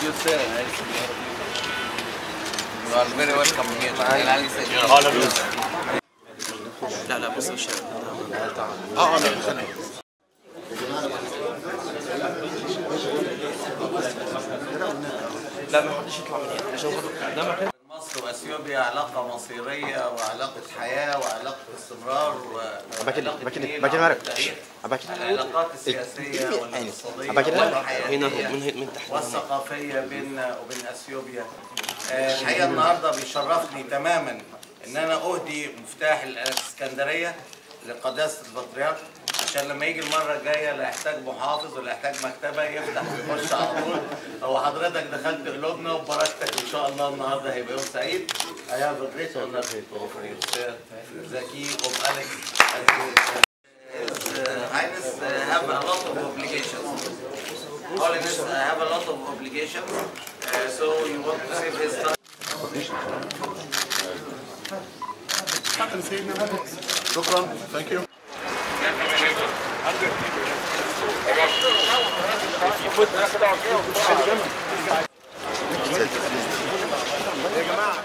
You sir, you are very welcome here. لا لا بص الشيء. لا ما حدش يطلع من هنا. مصر واثيوبيا علاقه مصيريه وعلاقه حياه وعلاقه استمرار العلاقات السياسيه والاقتصاديه والحياتيه والثقافيه بيننا وبين اثيوبيا. الحقيقه النهارده بيشرفني تماما ان انا اهدي مفتاح الاسكندريه لقداسه البطريرك، عشان لما يجي المره الجايه لا يحتاج محافظ ولا يحتاج مكتبه، يفتح ويخش على طول. هو حضرتك دخلت قلوبنا وبركتك ان شاء الله. النهارده هيبقى يوم سعيد. I have a great honor for you, sir. The key of Alex. His Highness have a lot of obligations. Holiness have a lot of obligations. So you want to save his time. شكرا. Thank you. يا جماعه